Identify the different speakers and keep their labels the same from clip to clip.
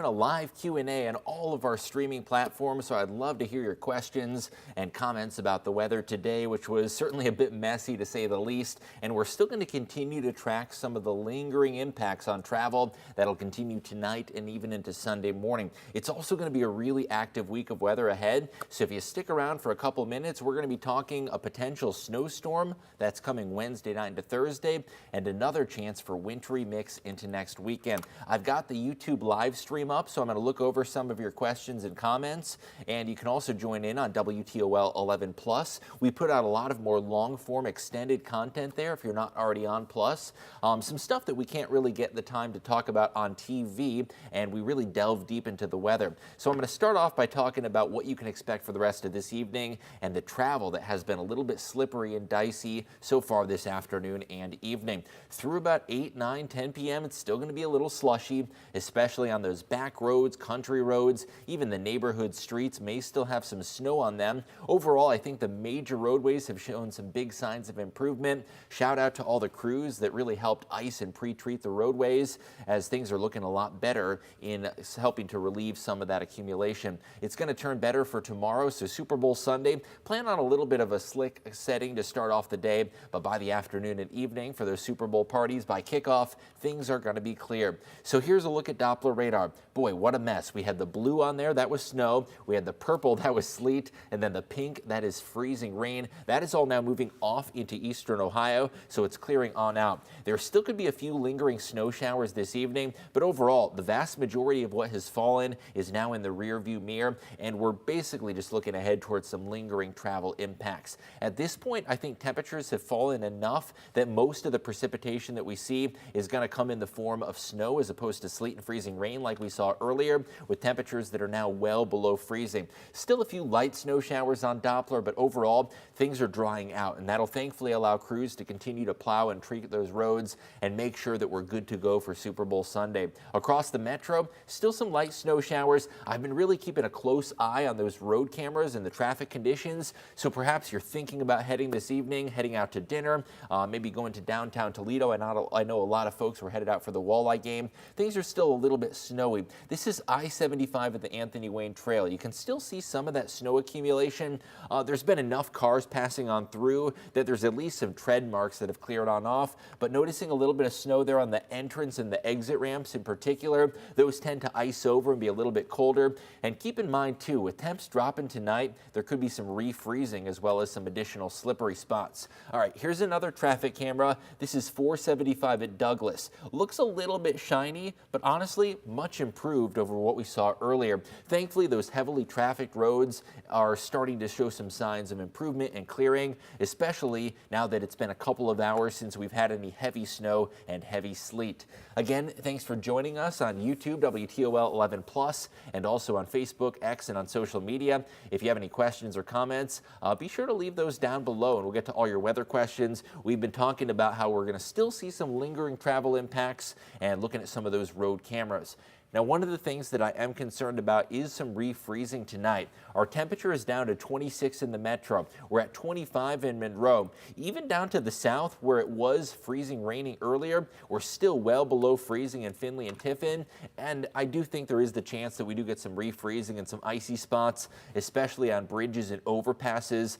Speaker 1: a live Q&A on all of our streaming platforms, so I'd love to hear your questions and comments about the weather today, which was certainly a bit messy to say the least, and we're still going to continue to track some of the lingering impacts on travel that'll continue tonight and even into Sunday morning. It's also going to be a really active week of weather ahead, so if you stick around for a couple minutes, we're going to be talking a potential snowstorm that's coming Wednesday night into Thursday, and another chance for wintry mix into next weekend. I've got the YouTube live stream up, so I'm going to look over some of your questions and comments, and you can also join in on WTOL 11 Plus. We put out a lot of more long-form extended content there if you're not already on Plus. Some stuff that we can't really get the time to talk about on TV, and we really delve deep into the weather. So I'm going to start off by talking about what you can expect for the rest of this evening and the travel that has been a little bit slippery and dicey so far this afternoon and evening. Through about 8, 9, 10 p.m., it's still going to be a little slushy, especially on those back roads, country roads. Even the neighborhood streets may still have some snow on them. Overall, I think the major roadways have shown some big signs of improvement. Shout out to all the crews that really helped ice and pre-treat the roadways, as things are looking a lot better in helping to relieve some of that accumulation. It's going to turn better for tomorrow, so Super Bowl Sunday, plan on a little bit of a slick setting to start off the day, but by the afternoon and evening for those Super Bowl parties, by kickoff, things are going to be clear. So here's a look at Doppler radar. Boy, what a mess. We had the blue on there, that was snow. We had the purple, that was sleet, and then the pink, that is freezing rain. That is all now moving off into eastern Ohio, so it's clearing on out. There still could be a few lingering snow showers this evening, but overall, the vast majority of what has fallen is now in the rear view mirror, and we're basically just looking ahead towards some lingering travel impacts. At this point, I think temperatures have fallen enough that most of the precipitation that we see is going to come in the form of snow as opposed to sleet and freezing rain like we saw earlier, with temperatures that are now well below freezing. Still a few light snow showers on Doppler, but overall things are drying out, and that'll thankfully allow crews to continue to plow and treat those roads and make sure that we're good to go for Super Bowl Sunday. Across the metro, still some light snow showers. I've been really keeping a close eye on those road cameras and the traffic conditions, so perhaps you're thinking about heading this evening, heading out to dinner, maybe going to downtown Toledo. I know a lot of folks were headed out for the Walleye game. Things are still a little bit snowy. This is I-75 at the Anthony Wayne Trail. You can still see some of that snow accumulation. There's been enough cars passing on through that there's at least some tread marks that have cleared on off, but noticing a little bit of snow there on the entrance and the exit ramps in particular. Those tend to ice over and be a little bit colder. And keep in mind too, with temps dropping tonight, there could be some refreezing as well as some additional slippery spots. All right, here's another traffic camera. This is 475 at Douglas. Looks a little bit shiny, but honestly, much improved over what we saw earlier. Thankfully, those heavily trafficked roads are starting to show some signs of improvement and clearing, especially now that it's been a couple of hours since we've had any heavy snow and heavy sleet. Again, thanks for joining us on YouTube, WTOL 11 Plus, and also on Facebook, X, and on social media. If you have any questions or comments, be sure to leave those down below, and we'll get to all your weather questions. We've been talking about how we're going to still see some lingering travel impacts and looking at some of those road cameras. Now, one of the things that I am concerned about is some refreezing tonight. Our temperature is down to 26 in the metro. We're at 25 in Monroe. Even down to the south where it was freezing raining earlier, we're still well below freezing in Findlay and Tiffin. And I do think there is the chance that we do get some refreezing and some icy spots, especially on bridges and overpasses.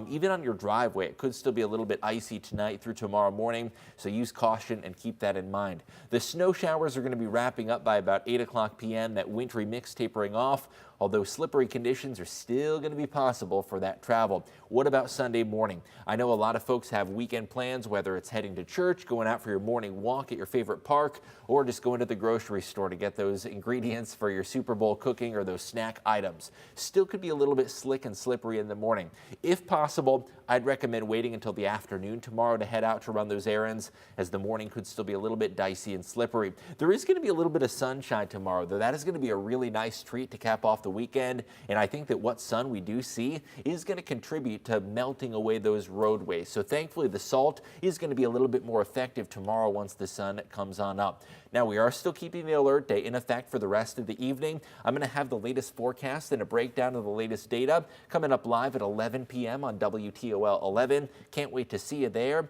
Speaker 1: Even on your driveway, it could still be a little bit icy tonight through tomorrow morning. So use caution and keep that in mind. The snow showers are going to be wrapping up by about 8 o'clock p.m., that wintry mix tapering off, although slippery conditions are still going to be possible for that travel. What about Sunday morning? I know a lot of folks have weekend plans, whether it's heading to church, going out for your morning walk at your favorite park, or just going to the grocery store to get those ingredients for your Super Bowl cooking or those snack items. Still could be a little bit slick and slippery in the morning. If possible, I'd recommend waiting until the afternoon tomorrow to head out to run those errands, as the morning could still be a little bit dicey and slippery. There is going to be a little bit of sunshine tomorrow, though. That is going to be a really nice treat to cap off the the weekend. And I think that what sun we do see is going to contribute to melting away those roadways. So thankfully the salt is going to be a little bit more effective tomorrow once the sun comes on up. Now we are still keeping the alert day in effect for the rest of the evening. I'm going to have the latest forecast and a breakdown of the latest data coming up live at 11 p.m. on WTOL 11. Can't wait to see you there.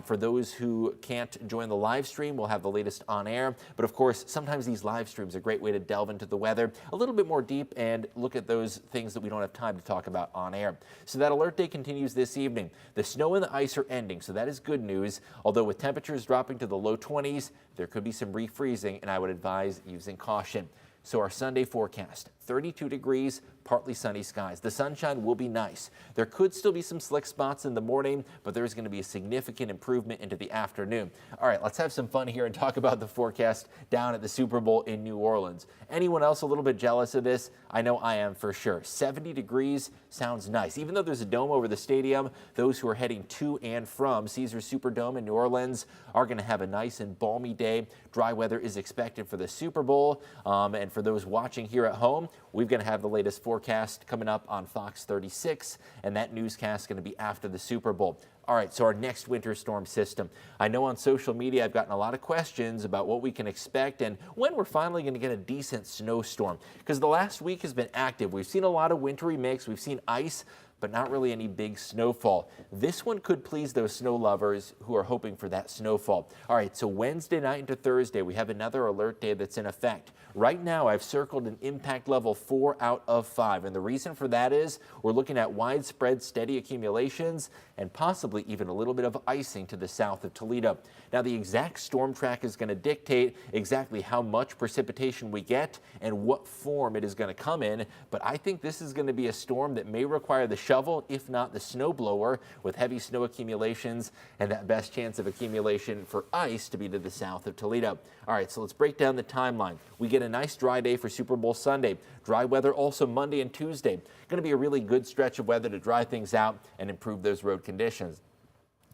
Speaker 1: For those who can't join the live stream, we'll have the latest on air. But of course, sometimes these live streams are a great way to delve into the weather a little bit more deep and look at those things that we don't have time to talk about on air. So that alert day continues this evening. The snow and the ice are ending, so that is good news. Although with temperatures dropping to the low 20s, there could be some refreezing, and I would advise using caution. So our Sunday forecast, 32 degrees, partly sunny skies. The sunshine will be nice. There could still be some slick spots in the morning, but there's going to be a significant improvement into the afternoon. All right, let's have some fun here and talk about the forecast down at the Super Bowl in New Orleans. Anyone else a little bit jealous of this? I know I am for sure. 70 degrees sounds nice. Even though there's a dome over the stadium, those who are heading to and from Caesars Superdome in New Orleans are going to have a nice and balmy day. Dry weather is expected for the Super Bowl. And for those watching here at home, we're going to have the latest forecast coming up on Fox 36, and that newscast is going to be after the Super Bowl. All right, so our next winter storm system. I know on social media I've gotten a lot of questions about what we can expect and when we're finally going to get a decent snowstorm, because the last week has been active. We've seen a lot of wintry mix. We've seen ice, but not really any big snowfall. This one could please those snow lovers who are hoping for that snowfall. All right, so Wednesday night into Thursday, we have another alert day that's in effect. Right now, I've circled an impact level 4 out of 5, and the reason for that is we're looking at widespread steady accumulations and possibly even a little bit of icing to the south of Toledo. Now, the exact storm track is going to dictate exactly how much precipitation we get and what form it is going to come in, but I think this is going to be a storm that may require the shovel, if not the snowblower, with heavy snow accumulations and that best chance of accumulation for ice to be to the south of Toledo. All right, so let's break down the timeline. We get a nice dry day for Super Bowl Sunday. Dry weather also Monday and Tuesday. Going to be a really good stretch of weather to dry things out and improve those road conditions.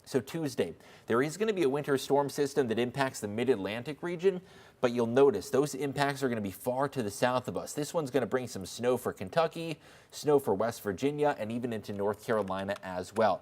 Speaker 1: So Tuesday, there is going to be a winter storm system that impacts the mid-Atlantic region, but you'll notice those impacts are going to be far to the south of us. This one's going to bring some snow for Kentucky, snow for West Virginia, and even into North Carolina as well.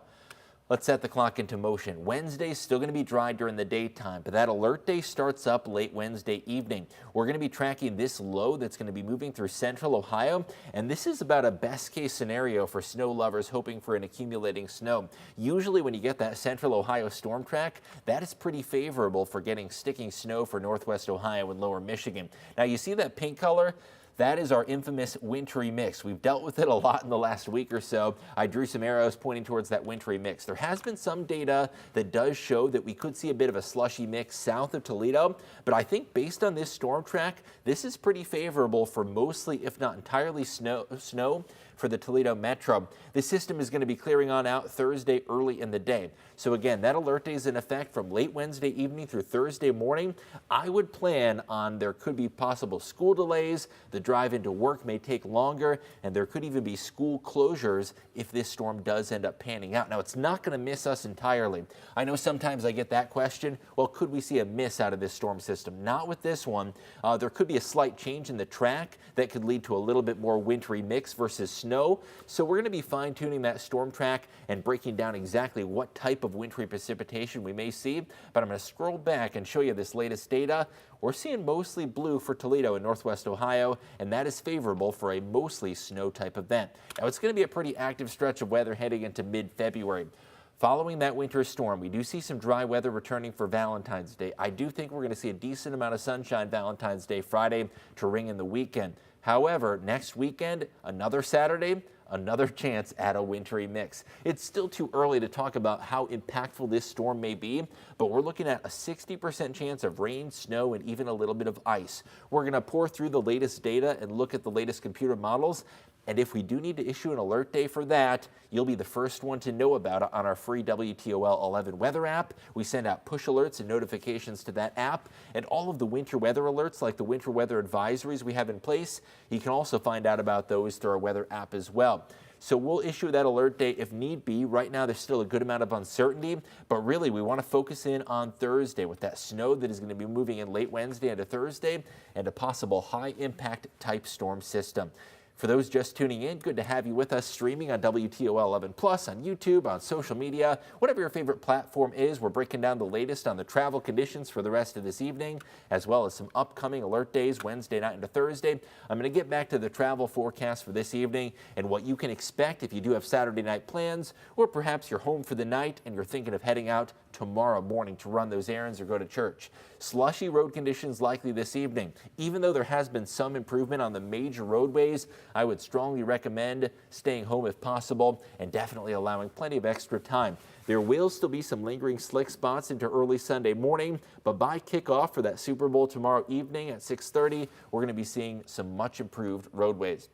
Speaker 1: Let's set the clock into motion. Wednesday's still going to be dry during the daytime, but that alert day starts up late Wednesday evening. We're going to be tracking this low that's going to be moving through central Ohio, and this is about a best case scenario for snow lovers hoping for an accumulating snow. Usually when you get that central Ohio storm track, that is pretty favorable for getting sticking snow for northwest Ohio and lower Michigan. Now you see that pink color? That is our infamous wintry mix. We've dealt with it a lot in the last week or so. I drew some arrows pointing towards that wintry mix. There has been some data that does show that we could see a bit of a slushy mix south of Toledo, but I think based on this storm track, this is pretty favorable for mostly, if not entirely, snow for the Toledo metro. This system is going to be clearing on out Thursday early in the day. So again, that alert day is in effect from late Wednesday evening through Thursday morning. I would plan on there could be possible school delays. The drive into work may take longer, and there could even be school closures if this storm does end up panning out. Now, it's not going to miss us entirely. I know sometimes I get that question. Well, could we see a miss out of this storm system? Not with this one. There could be a slight change in the track that could lead to a little bit more wintry mix versus snow. So we're going to be fine-tuning that storm track and breaking down exactly what type of wintry precipitation we may see. But I'm going to scroll back and show you this latest data. We're seeing mostly blue for Toledo in northwest Ohio, and that is favorable for a mostly snow type event. Now, it's going to be a pretty active stretch of weather heading into mid-February. Following that winter storm, we do see some dry weather returning for Valentine's Day. I do think we're going to see a decent amount of sunshine Valentine's Day Friday to ring in the weekend. However, next weekend, another Saturday, another chance at a wintry mix. It's still too early to talk about how impactful this storm may be, but we're looking at a 60% chance of rain, snow, and even a little bit of ice. We're going to pour through the latest data and look at the latest computer models. And if we do need to issue an alert day for that, you'll be the first one to know about it on our free WTOL 11 weather app. We send out push alerts and notifications to that app, and all of the winter weather alerts, like the winter weather advisories we have in place, you can also find out about those through our weather app as well. So we'll issue that alert day if need be. Right now, there's still a good amount of uncertainty, but really we want to focus in on Thursday with that snow that is going to be moving in late Wednesday into Thursday and a possible high impact type storm system. For those just tuning in, good to have you with us streaming on WTOL 11 Plus, on YouTube, on social media, whatever your favorite platform is. We're breaking down the latest on the travel conditions for the rest of this evening, as well as some upcoming alert days Wednesday night into Thursday. I'm going to get back to the travel forecast for this evening and what you can expect if you do have Saturday night plans, or perhaps you're home for the night and you're thinking of heading out tomorrow morning to run those errands or go to church. Slushy road conditions likely this evening. Even though there has been some improvement on the major roadways, I would strongly recommend staying home if possible and definitely allowing plenty of extra time. There will still be some lingering slick spots into early Sunday morning, but by kickoff for that Super Bowl tomorrow evening at 6:30, we're going to be seeing some much improved roadways.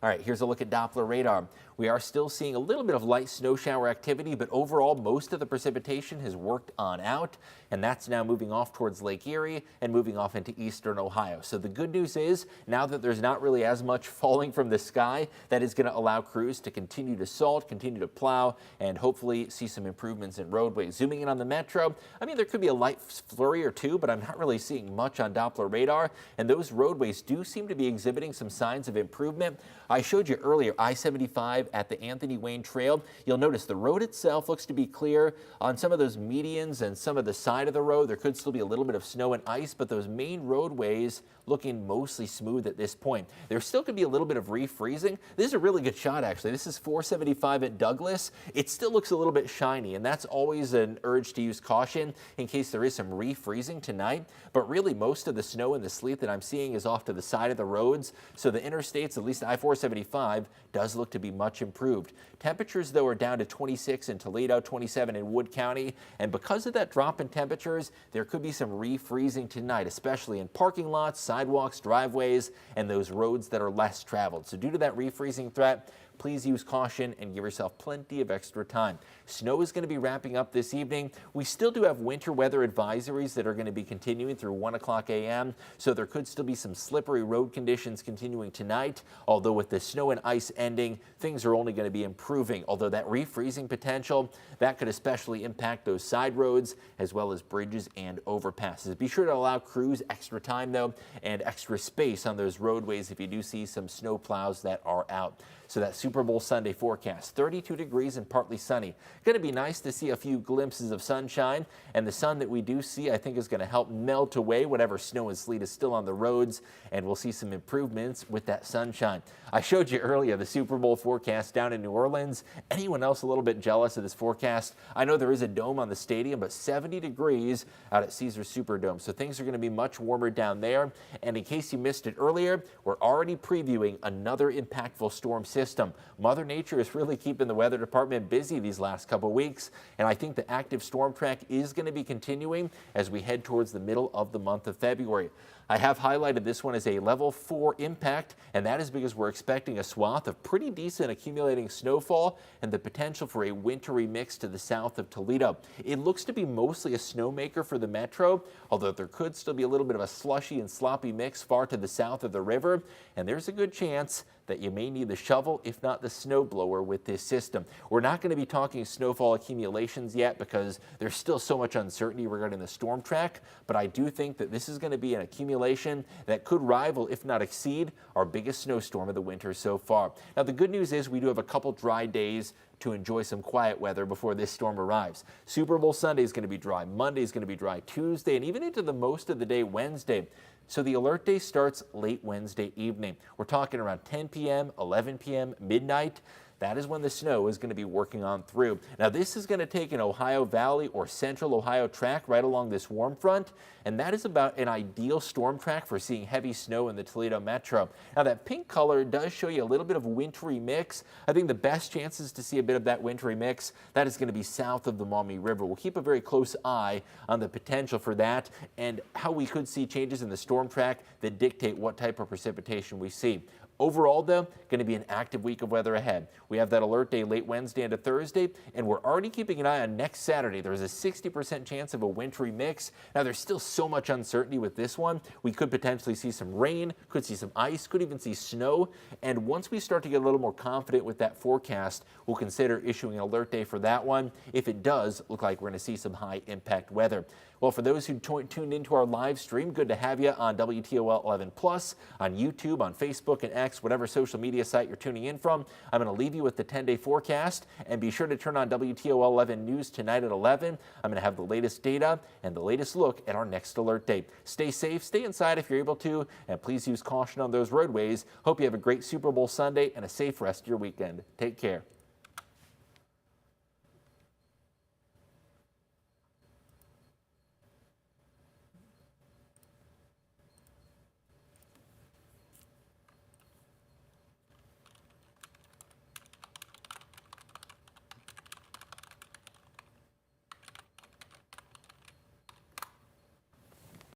Speaker 1: All right, here's a look at Doppler radar. We are still seeing a little bit of light snow shower activity, but overall most of the precipitation has worked on out, and that's now moving off towards Lake Erie and moving off into eastern Ohio. So the good news is, now that there's not really as much falling from the sky, that is going to allow crews to continue to salt, continue to plow, and hopefully see some improvements in roadways. Zooming in on the metro, I mean, there could be a light flurry or two, but I'm not really seeing much on Doppler radar, and those roadways do seem to be exhibiting some signs of improvement. I showed you earlier I-75 at the Anthony Wayne Trail. You'll notice the road itself looks to be clear. On some of those medians and some of the side of the road, there could still be a little bit of snow and ice, but those main roadways looking mostly smooth at this point. There still could be a little bit of refreezing. This is a really good shot, actually. This is 475 at Douglas. It still looks a little bit shiny, and that's always an urge to use caution in case there is some refreezing tonight. But really, most of the snow and the sleet that I'm seeing is off to the side of the roads, so the interstates, at least I-475, does look to be much improved. Temperatures, though, are down to 26 in Toledo, 27 in Wood County, and because of that drop in temperatures, there could be some refreezing tonight, especially in parking lots, sidewalks, driveways, and those roads that are less traveled. So due to that refreezing threat, please use caution and give yourself plenty of extra time. Snow is going to be wrapping up this evening. We still do have winter weather advisories that are going to be continuing through 1 o'clock a.m., so there could still be some slippery road conditions continuing tonight, although with the snow and ice ending, things are only going to be improving, although that refreezing potential, that could especially impact those side roads as well as bridges and overpasses. Be sure to allow crews extra time, though, and extra space on those roadways if you do see some snow plows that are out. So that Super Bowl Sunday forecast, 32 degrees and partly sunny. Going to be nice to see a few glimpses of sunshine, and the sun that we do see, I think, is going to help melt away whatever snow and sleet is still on the roads, and we'll see some improvements with that sunshine. I showed you earlier the Super Bowl forecast down in New Orleans. Anyone else a little bit jealous of this forecast? I know there is a dome on the stadium, but 70 degrees out at Caesars Superdome, so things are going to be much warmer down there. And in case you missed it earlier, we're already previewing another impactful storm system. Mother Nature is really keeping the weather department busy these last couple weeks, and I think the active storm track is going to be continuing as we head towards the middle of the month of February. I have highlighted this one as a level 4 impact, and that is because we're expecting a swath of pretty decent accumulating snowfall and the potential for a wintry mix to the south of Toledo. It looks to be mostly a snowmaker for the metro, although there could still be a little bit of a slushy and sloppy mix far to the south of the river, and there's a good chance that you may need the shovel, if not the snow blower, with this system. We're not going to be talking snowfall accumulations yet because there's still so much uncertainty regarding the storm track, but I do think that this is going to be an accumulation that could rival, if not exceed, our biggest snowstorm of the winter so far. Now, the good news is we do have a couple dry days to enjoy some quiet weather before this storm arrives. Super Bowl Sunday is going to be dry. Monday is going to be dry. Tuesday and even into the most of the day Wednesday. So the alert day starts late Wednesday evening. We're talking around 10 p.m., 11 p.m., midnight. That is when the snow is going to be working on through. Now, this is going to take an Ohio Valley or central Ohio track right along this warm front, and that is about an ideal storm track for seeing heavy snow in the Toledo metro. Now, that pink color does show you a little bit of wintry mix. I think the best chances to see a bit of that wintry mix, that is going to be south of the Maumee River. We'll keep a very close eye on the potential for that and how we could see changes in the storm track that dictate what type of precipitation we see. Overall, though, going to be an active week of weather ahead. We have that alert day late Wednesday into Thursday, and we're already keeping an eye on next Saturday. There's a 60% chance of a wintry mix. Now, there's still so much uncertainty with this one. We could potentially see some rain, could see some ice, could even see snow. And once we start to get a little more confident with that forecast, we'll consider issuing an alert day for that one if it does look like we're going to see some high impact weather. Well, for those who tuned into our live stream, good to have you on WTOL 11 Plus, on YouTube, on Facebook and X, whatever social media site you're tuning in from. I'm going to leave you with the 10-day forecast, and be sure to turn on WTOL 11 News tonight at 11. I'm going to have the latest data and the latest look at our next alert date. Stay safe, stay inside if you're able to, and please use caution on those roadways. Hope you have a great Super Bowl Sunday and a safe rest of your weekend. Take care.